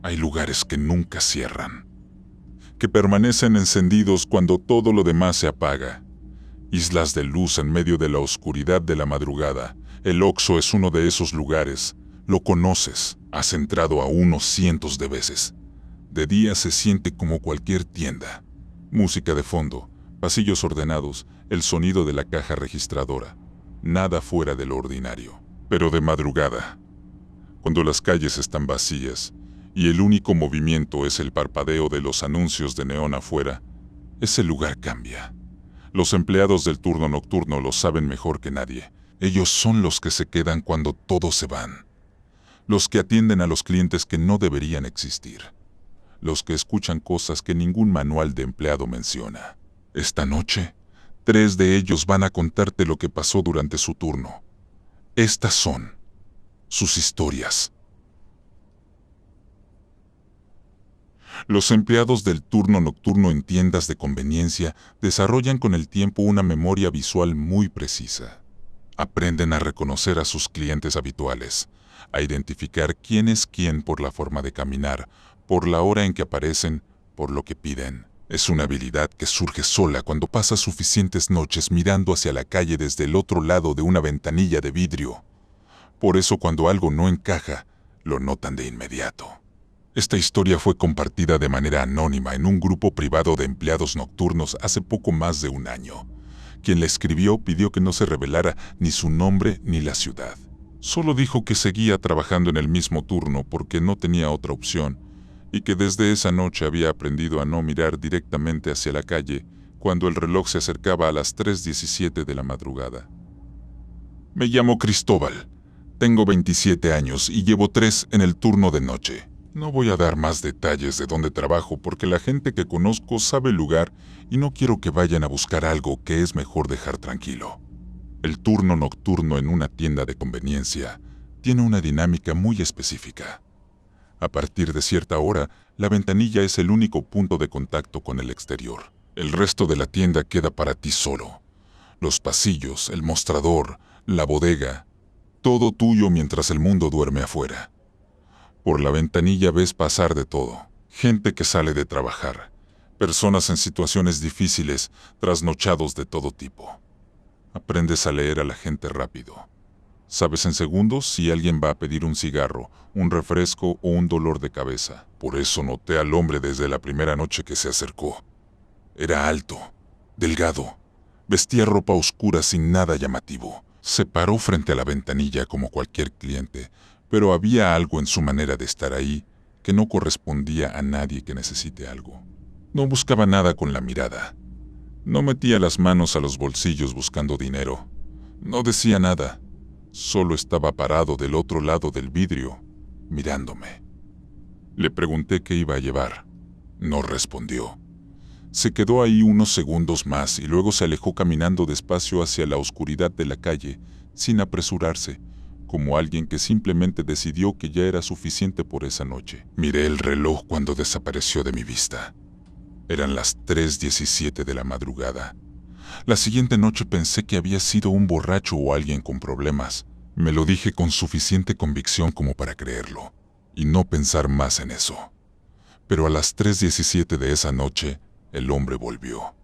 Hay lugares que nunca cierran, que permanecen encendidos cuando todo lo demás se apaga. Islas de luz en medio de la oscuridad de la madrugada. El Oxxo es uno de esos lugares. Lo conoces, has entrado a uno cientos de veces. De día se siente como cualquier tienda. Música de fondo, pasillos ordenados, el sonido de la caja registradora. Nada fuera de lo ordinario. Pero de madrugada, cuando las calles están vacías y el único movimiento es el parpadeo de los anuncios de neón afuera, ese lugar cambia. Los empleados del turno nocturno lo saben mejor que nadie. Ellos son los que se quedan cuando todos se van. Los que atienden a los clientes que no deberían existir. Los que escuchan cosas que ningún manual de empleado menciona. Esta noche, 3 de ellos van a contarte lo que pasó durante su turno. Estas son sus historias. Los empleados del turno nocturno en tiendas de conveniencia desarrollan con el tiempo una memoria visual muy precisa. Aprenden a reconocer a sus clientes habituales, a identificar quién es quién por la forma de caminar, por la hora en que aparecen, por lo que piden. Es una habilidad que surge sola cuando pasas suficientes noches mirando hacia la calle desde el otro lado de una ventanilla de vidrio. Por eso cuando algo no encaja, lo notan de inmediato. Esta historia fue compartida de manera anónima en un grupo privado de empleados nocturnos hace poco más de un año. Quien la escribió pidió que no se revelara ni su nombre ni la ciudad. Solo dijo que seguía trabajando en el mismo turno porque no tenía otra opción y que desde esa noche había aprendido a no mirar directamente hacia la calle cuando el reloj se acercaba a las 3:17 de la madrugada. Me llamo Cristóbal. Tengo 27 años y llevo 3 en el turno de noche. No voy a dar más detalles de dónde trabajo porque la gente que conozco sabe el lugar y no quiero que vayan a buscar algo que es mejor dejar tranquilo. El turno nocturno en una tienda de conveniencia tiene una dinámica muy específica. A partir de cierta hora, la ventanilla es el único punto de contacto con el exterior. El resto de la tienda queda para ti solo. Los pasillos, el mostrador, la bodega, todo tuyo mientras el mundo duerme afuera. Por la ventanilla ves pasar de todo. Gente que sale de trabajar, personas en situaciones difíciles, trasnochados de todo tipo. Aprendes a leer a la gente rápido. Sabes en segundos si alguien va a pedir un cigarro, un refresco o un dolor de cabeza. Por eso noté al hombre desde la primera noche que se acercó. Era alto, delgado, vestía ropa oscura sin nada llamativo. Se paró frente a la ventanilla como cualquier cliente, pero había algo en su manera de estar ahí que no correspondía a nadie que necesite algo. No buscaba nada con la mirada. No metía las manos a los bolsillos buscando dinero. No decía nada. Solo estaba parado del otro lado del vidrio, mirándome. Le pregunté qué iba a llevar. No respondió. Se quedó ahí unos segundos más y luego se alejó caminando despacio hacia la oscuridad de la calle, sin apresurarse, como alguien que simplemente decidió que ya era suficiente por esa noche. Miré el reloj cuando desapareció de mi vista. Eran las 3:17 de la madrugada. La siguiente noche pensé que había sido un borracho o alguien con problemas. Me lo dije con suficiente convicción como para creerlo, y no pensar más en eso. Pero a las 3:17 de esa noche, el hombre volvió.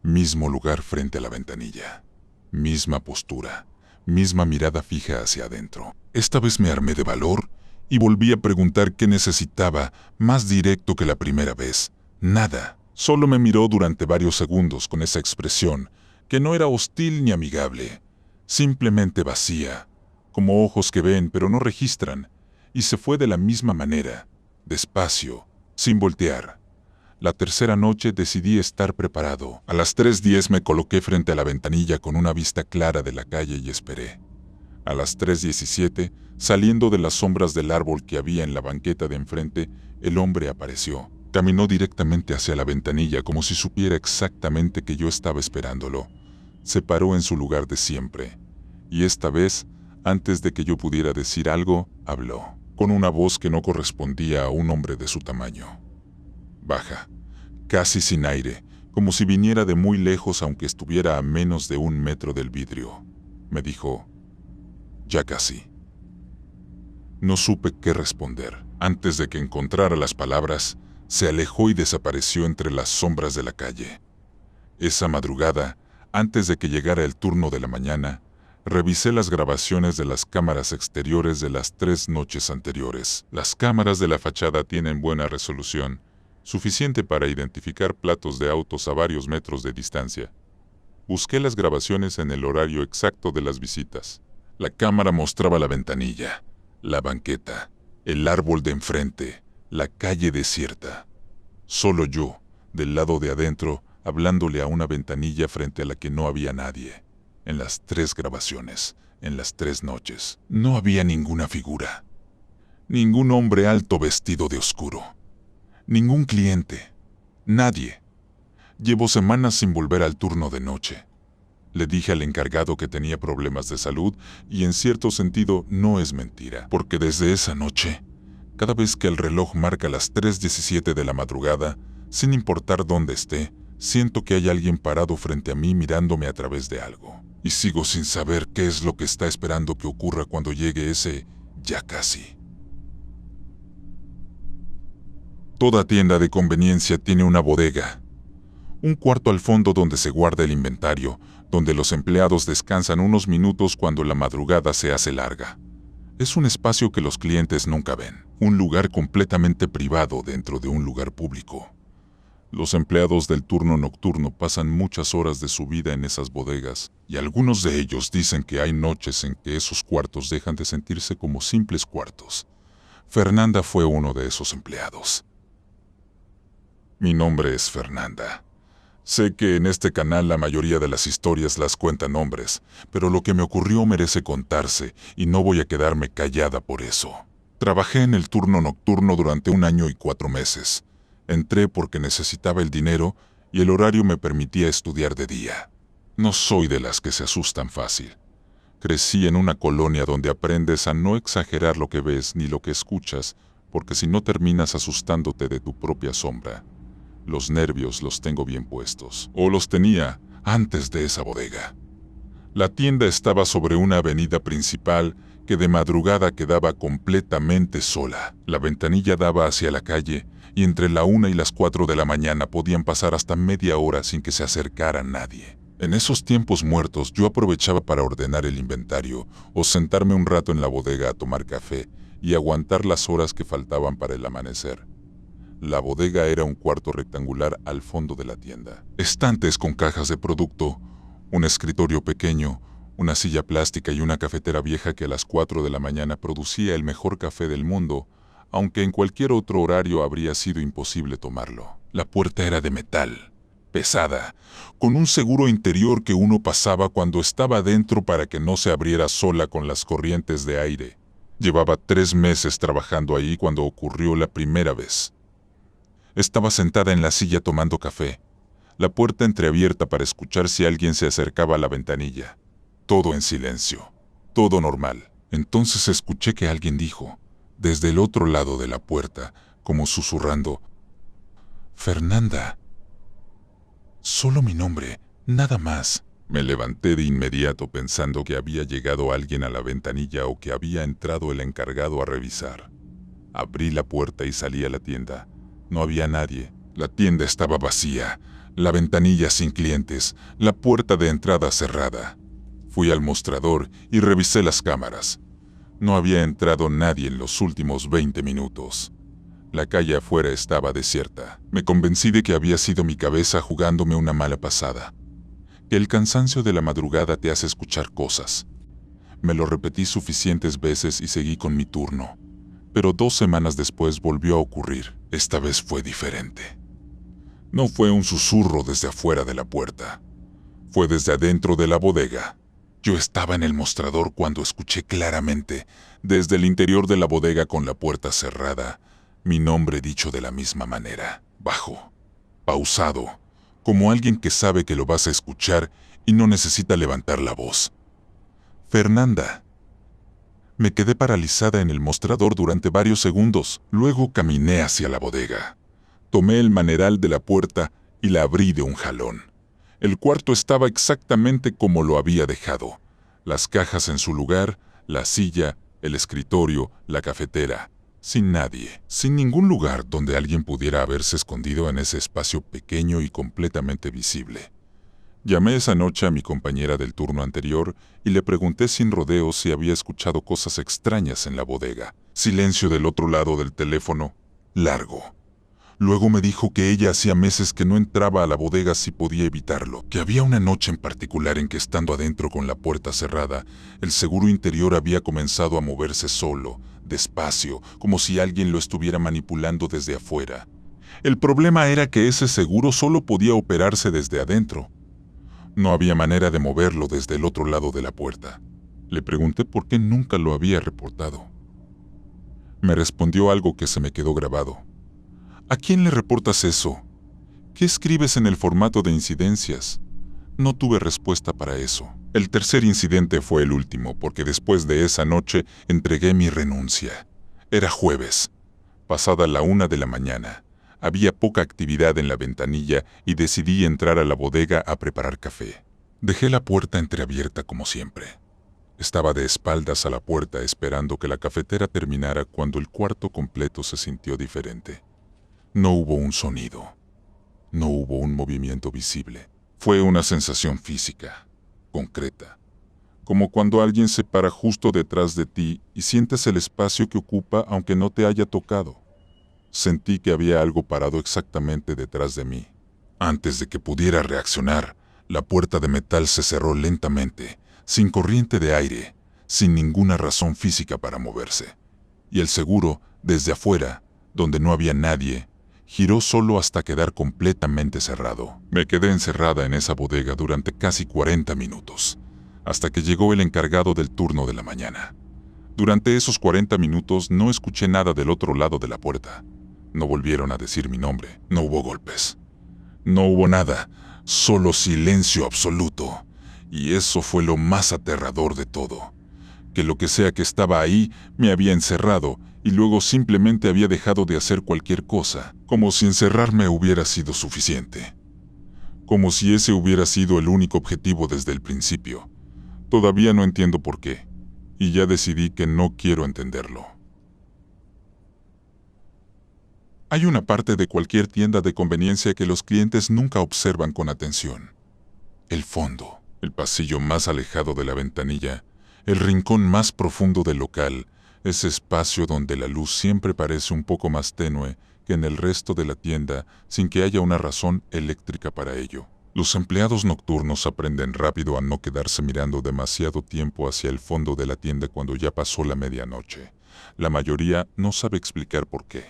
Mismo lugar frente a la ventanilla. Misma postura. Misma mirada fija hacia adentro. Esta vez me armé de valor y volví a preguntar qué necesitaba, más directo que la primera vez. Nada. Solo me miró durante varios segundos con esa expresión, que no era hostil ni amigable, simplemente vacía, como ojos que ven pero no registran, y se fue de la misma manera, despacio, sin voltear. La tercera noche decidí estar preparado. A las 3:10 me coloqué frente a la ventanilla con una vista clara de la calle y esperé. A las 3:17, saliendo de las sombras del árbol que había en la banqueta de enfrente, el hombre apareció. Caminó directamente hacia la ventanilla como si supiera exactamente que yo estaba esperándolo. Se paró en su lugar de siempre. Y esta vez, antes de que yo pudiera decir algo, habló, con una voz que no correspondía a un hombre de su tamaño. Baja, casi sin aire, como si viniera de muy lejos aunque estuviera a menos de 1 metro del vidrio. Me dijo, ya casi. No supe qué responder. Antes de que encontrara las palabras, se alejó y desapareció entre las sombras de la calle. Esa madrugada, antes de que llegara el turno de la mañana, revisé las grabaciones de las cámaras exteriores de las 3 noches anteriores. Las cámaras de la fachada tienen buena resolución, suficiente para identificar platos de autos a varios metros de distancia. Busqué las grabaciones en el horario exacto de las visitas. La cámara mostraba la ventanilla, la banqueta, el árbol de enfrente, la calle desierta. Solo yo, del lado de adentro, hablándole a una ventanilla frente a la que no había nadie. En las 3 grabaciones, en las 3 noches, no había ninguna figura. Ningún hombre alto vestido de oscuro. Ningún cliente. Nadie. Llevo semanas sin volver al turno de noche. Le dije al encargado que tenía problemas de salud y en cierto sentido no es mentira, porque desde esa noche, cada vez que el reloj marca las 3:17 de la madrugada, sin importar dónde esté, siento que hay alguien parado frente a mí mirándome a través de algo. Y sigo sin saber qué es lo que está esperando que ocurra cuando llegue ese ya casi. Toda tienda de conveniencia tiene una bodega. Un cuarto al fondo donde se guarda el inventario, donde los empleados descansan unos minutos cuando la madrugada se hace larga. Es un espacio que los clientes nunca ven, un lugar completamente privado dentro de un lugar público. Los empleados del turno nocturno pasan muchas horas de su vida en esas bodegas, y algunos de ellos dicen que hay noches en que esos cuartos dejan de sentirse como simples cuartos. Fernanda fue uno de esos empleados. Mi nombre es Fernanda. Sé que en este canal la mayoría de las historias las cuentan hombres, pero lo que me ocurrió merece contarse y no voy a quedarme callada por eso. Trabajé en el turno nocturno durante 1 año y 4 meses. Entré porque necesitaba el dinero y el horario me permitía estudiar de día. No soy de las que se asustan fácil. Crecí en una colonia donde aprendes a no exagerar lo que ves ni lo que escuchas, porque si no terminas asustándote de tu propia sombra. Los nervios los tengo bien puestos, o los tenía antes de esa bodega. La tienda estaba sobre una avenida principal que de madrugada quedaba completamente sola. La ventanilla daba hacia la calle y entre la 1 y las 4 de la mañana podían pasar hasta media hora sin que se acercara nadie. En esos tiempos muertos yo aprovechaba para ordenar el inventario o sentarme un rato en la bodega a tomar café y aguantar las horas que faltaban para el amanecer. La bodega era un cuarto rectangular al fondo de la tienda. Estantes con cajas de producto, un escritorio pequeño, una silla plástica y una cafetera vieja que a las 4 de la mañana producía el mejor café del mundo, aunque en cualquier otro horario habría sido imposible tomarlo. La puerta era de metal, pesada, con un seguro interior que uno pasaba cuando estaba dentro para que no se abriera sola con las corrientes de aire. Llevaba 3 meses trabajando ahí cuando ocurrió la primera vez. Estaba sentada en la silla tomando café, la puerta entreabierta para escuchar si alguien se acercaba a la ventanilla. Todo en silencio, todo normal. Entonces escuché que alguien dijo, desde el otro lado de la puerta, como susurrando, «Fernanda». Solo mi nombre, nada más. Me levanté de inmediato pensando que había llegado alguien a la ventanilla o que había entrado el encargado a revisar. Abrí la puerta y salí a la tienda. No había nadie. La tienda estaba vacía, la ventanilla sin clientes, la puerta de entrada cerrada. Fui al mostrador y revisé las cámaras. No había entrado nadie en los últimos 20 minutos. La calle afuera estaba desierta. Me convencí de que había sido mi cabeza jugándome una mala pasada. Que el cansancio de la madrugada te hace escuchar cosas. Me lo repetí suficientes veces y seguí con mi turno. Pero 2 semanas después volvió a ocurrir. Esta vez fue diferente. No fue un susurro desde afuera de la puerta. Fue desde adentro de la bodega. Yo estaba en el mostrador cuando escuché claramente, desde el interior de la bodega con la puerta cerrada, mi nombre dicho de la misma manera, bajo, pausado, como alguien que sabe que lo vas a escuchar y no necesita levantar la voz. Fernanda. Me quedé paralizada en el mostrador durante varios segundos. Luego caminé hacia la bodega. Tomé el maneral de la puerta y la abrí de un jalón. El cuarto estaba exactamente como lo había dejado. Las cajas en su lugar, la silla, el escritorio, la cafetera. sin nadie, sin ningún lugar donde alguien pudiera haberse escondido en ese espacio pequeño y completamente visible. Llamé esa noche a mi compañera del turno anterior y le pregunté sin rodeos si había escuchado cosas extrañas en la bodega. Silencio del otro lado del teléfono, largo. Luego me dijo que ella hacía meses que no entraba a la bodega si podía evitarlo, que había una noche en particular en que estando adentro con la puerta cerrada, el seguro interior había comenzado a moverse solo, despacio, como si alguien lo estuviera manipulando desde afuera. El problema era que ese seguro solo podía operarse desde adentro. No había manera de moverlo desde el otro lado de la puerta. Le pregunté por qué nunca lo había reportado. Me respondió algo que se me quedó grabado. ¿A quién le reportas eso? ¿Qué escribes en el formato de incidencias? No tuve respuesta para eso. El tercer incidente fue el último, porque después de esa noche entregué mi renuncia. Era jueves, pasada la 1 de la mañana. Había poca actividad en la ventanilla y decidí entrar a la bodega a preparar café. Dejé la puerta entreabierta como siempre. Estaba de espaldas a la puerta esperando que la cafetera terminara cuando el cuarto completo se sintió diferente. No hubo un sonido. No hubo un movimiento visible. Fue una sensación física, concreta, como cuando alguien se para justo detrás de ti y sientes el espacio que ocupa aunque no te haya tocado. Sentí que había algo parado exactamente detrás de mí. Antes de que pudiera reaccionar, la puerta de metal se cerró lentamente, sin corriente de aire, sin ninguna razón física para moverse. Y el seguro, desde afuera, donde no había nadie, giró solo hasta quedar completamente cerrado. Me quedé encerrada en esa bodega durante casi 40 minutos, hasta que llegó el encargado del turno de la mañana. Durante esos 40 minutos no escuché nada del otro lado de la puerta. No volvieron a decir mi nombre, no hubo golpes. No hubo nada, solo silencio absoluto. Y eso fue lo más aterrador de todo. Que lo que sea que estaba ahí me había encerrado y luego simplemente había dejado de hacer cualquier cosa, como si encerrarme hubiera sido suficiente. Como si ese hubiera sido el único objetivo desde el principio. Todavía no entiendo por qué, y ya decidí que no quiero entenderlo. Hay una parte de cualquier tienda de conveniencia que los clientes nunca observan con atención. El fondo, el pasillo más alejado de la ventanilla, el rincón más profundo del local, ese espacio donde la luz siempre parece un poco más tenue que en el resto de la tienda sin que haya una razón eléctrica para ello. Los empleados nocturnos aprenden rápido a no quedarse mirando demasiado tiempo hacia el fondo de la tienda cuando ya pasó la medianoche. La mayoría no sabe explicar por qué.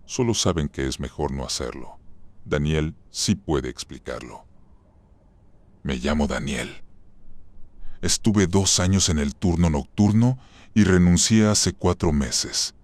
Solo saben que es mejor no hacerlo. Daniel sí puede explicarlo. Me llamo Daniel. Estuve 2 años en el turno nocturno y renuncié hace 4 meses.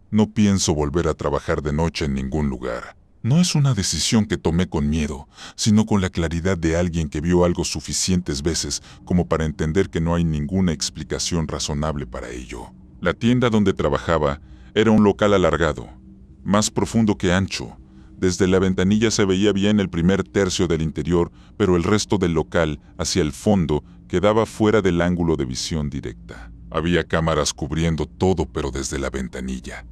No pienso volver a trabajar de noche en ningún lugar. No es una decisión que tomé con miedo, sino con la claridad de alguien que vio algo suficientes veces como para entender que no hay ninguna explicación razonable para ello. La tienda donde trabajaba era un local alargado, más profundo que ancho. Desde la ventanilla se veía bien el primer tercio del interior, pero el resto del local, hacia el fondo, quedaba fuera del ángulo de visión directa. Había cámaras cubriendo todo, pero desde la ventanilla.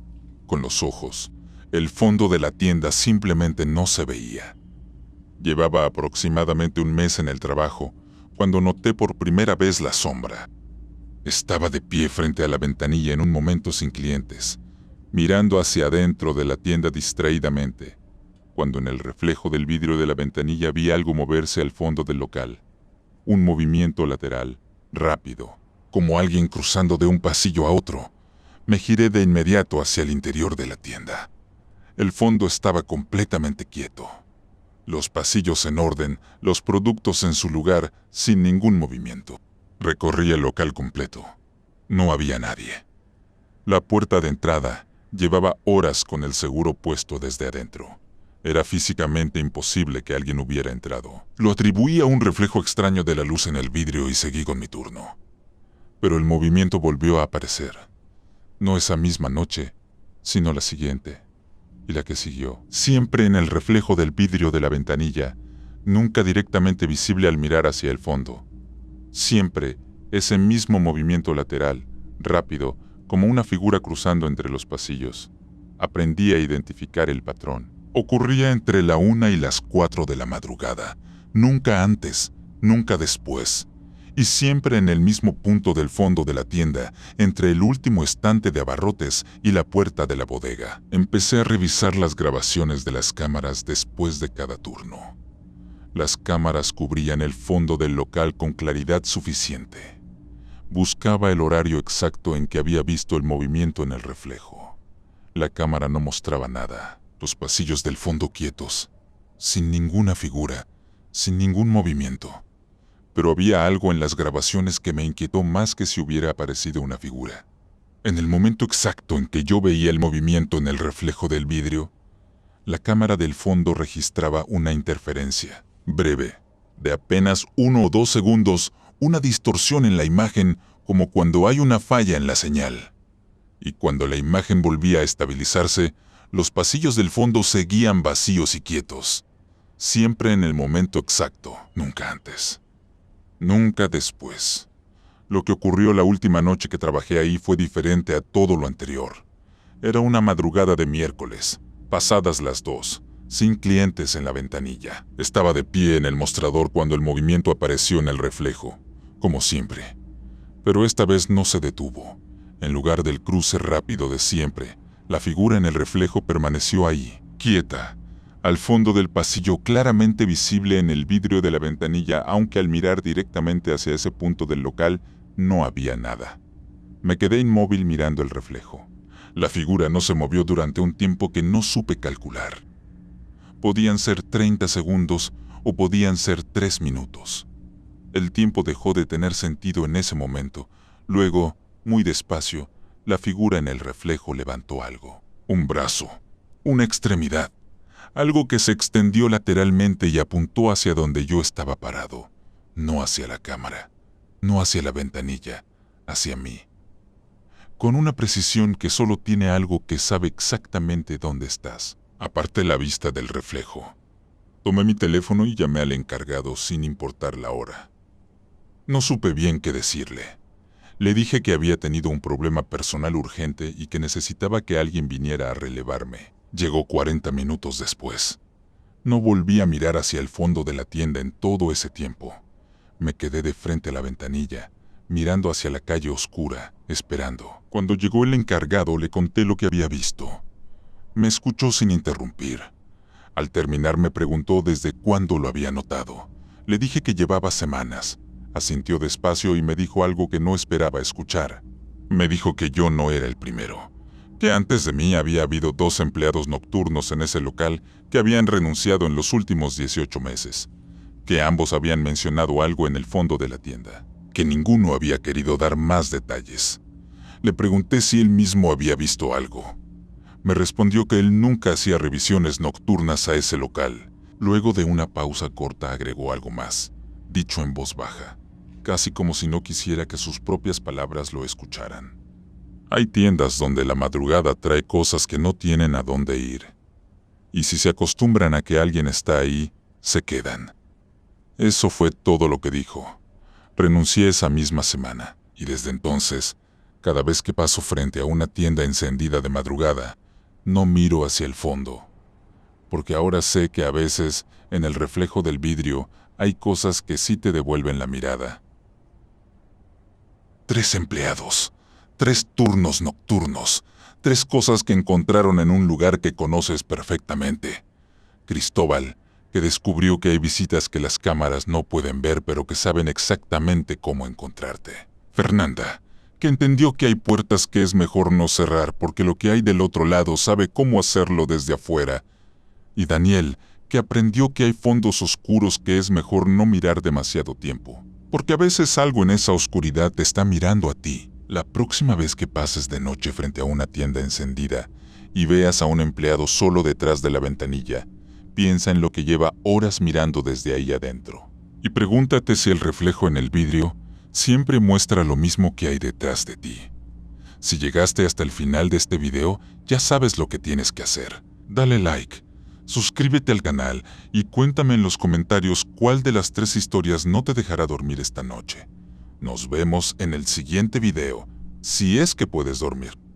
Con los ojos, el fondo de la tienda simplemente no se veía. Llevaba aproximadamente 1 mes en el trabajo, cuando noté por primera vez la sombra. Estaba de pie frente a la ventanilla en un momento sin clientes, mirando hacia adentro de la tienda distraídamente, cuando en el reflejo del vidrio de la ventanilla vi algo moverse al fondo del local. Un movimiento lateral, rápido, como alguien cruzando de un pasillo a otro. Me giré de inmediato hacia el interior de la tienda. El fondo estaba completamente quieto. Los pasillos en orden, los productos en su lugar, sin ningún movimiento. Recorrí el local completo. No había nadie. La puerta de entrada llevaba horas con el seguro puesto desde adentro. Era físicamente imposible que alguien hubiera entrado. Lo atribuí a un reflejo extraño de la luz en el vidrio y seguí con mi turno. Pero el movimiento volvió a aparecer. No esa misma noche, sino la siguiente, y la que siguió. Siempre en el reflejo del vidrio de la ventanilla, nunca directamente visible al mirar hacia el fondo. Siempre ese mismo movimiento lateral, rápido, como una figura cruzando entre los pasillos. Aprendí a identificar el patrón. Ocurría entre la 1 y las 4 de la madrugada, nunca antes, nunca después, y siempre en el mismo punto del fondo de la tienda, entre el último estante de abarrotes y la puerta de la bodega. Empecé a revisar las grabaciones de las cámaras después de cada turno. Las cámaras cubrían el fondo del local con claridad suficiente. Buscaba el horario exacto en que había visto el movimiento en el reflejo. La cámara no mostraba nada. Los pasillos del fondo quietos, sin ninguna figura, sin ningún movimiento. Pero había algo en las grabaciones que me inquietó más que si hubiera aparecido una figura. En el momento exacto en que yo veía el movimiento en el reflejo del vidrio, la cámara del fondo registraba una interferencia breve, de apenas 1 o 2 segundos, una distorsión en la imagen como cuando hay una falla en la señal. Y cuando la imagen volvía a estabilizarse, los pasillos del fondo seguían vacíos y quietos, siempre en el momento exacto, nunca antes, nunca después. Lo que ocurrió la última noche que trabajé ahí fue diferente a todo lo anterior. Era una madrugada de miércoles, pasadas las 2, sin clientes en la ventanilla. Estaba de pie en el mostrador cuando el movimiento apareció en el reflejo, como siempre. Pero esta vez no se detuvo. En lugar del cruce rápido de siempre, la figura en el reflejo permaneció ahí, quieta, al fondo del pasillo, claramente visible en el vidrio de la ventanilla, aunque al mirar directamente hacia ese punto del local no había nada. Me quedé inmóvil mirando el reflejo. La figura no se movió durante un tiempo que no supe calcular. Podían ser 30 segundos o podían ser 3 minutos. El tiempo dejó de tener sentido en ese momento. Luego, muy despacio, la figura en el reflejo levantó algo. Un brazo, una extremidad, algo que se extendió lateralmente y apuntó hacia donde yo estaba parado. No hacia la cámara, no hacia la ventanilla, hacia mí. Con una precisión que solo tiene algo que sabe exactamente dónde estás. Aparté la vista del reflejo. Tomé mi teléfono y llamé al encargado sin importar la hora. No supe bien qué decirle. Le dije que había tenido un problema personal urgente y que necesitaba que alguien viniera a relevarme. Llegó 40 minutos después. No volví a mirar hacia el fondo de la tienda en todo ese tiempo. Me quedé de frente a la ventanilla, mirando hacia la calle oscura, esperando. Cuando llegó el encargado, le conté lo que había visto. Me escuchó sin interrumpir. Al terminar me preguntó desde cuándo lo había notado. Le dije que llevaba semanas. Asintió despacio y me dijo algo que no esperaba escuchar. Me dijo que yo no era el primero, que antes de mí había habido 2 empleados nocturnos en ese local que habían renunciado en los últimos 18 meses, que ambos habían mencionado algo en el fondo de la tienda, que ninguno había querido dar más detalles. Le pregunté si él mismo había visto algo. Me respondió que él nunca hacía revisiones nocturnas a ese local. Luego de una pausa corta agregó algo más, dicho en voz baja, casi como si no quisiera que sus propias palabras lo escucharan. Hay tiendas donde la madrugada trae cosas que no tienen a dónde ir. Y si se acostumbran a que alguien está ahí, se quedan. Eso fue todo lo que dijo. Renuncié esa misma semana, y desde entonces, cada vez que paso frente a una tienda encendida de madrugada, no miro hacia el fondo, porque ahora sé que a veces, en el reflejo del vidrio, hay cosas que sí te devuelven la mirada. 3 empleados, 3 turnos nocturnos, 3 cosas que encontraron en un lugar que conoces perfectamente. Cristóbal, que descubrió que hay visitas que las cámaras no pueden ver pero que saben exactamente cómo encontrarte. Fernanda, que entendió que hay puertas que es mejor no cerrar porque lo que hay del otro lado sabe cómo hacerlo desde afuera. Y Daniel, que aprendió que hay fondos oscuros que es mejor no mirar demasiado tiempo, porque a veces algo en esa oscuridad te está mirando a ti. La próxima vez que pases de noche frente a una tienda encendida y veas a un empleado solo detrás de la ventanilla, piensa en lo que lleva horas mirando desde ahí adentro. Y pregúntate si el reflejo en el vidrio siempre muestra lo mismo que hay detrás de ti. Si llegaste hasta el final de este video, ya sabes lo que tienes que hacer. Dale like, suscríbete al canal y cuéntame en los comentarios cuál de las 3 historias no te dejará dormir esta noche. Nos vemos en el siguiente video. si es que puedes dormir.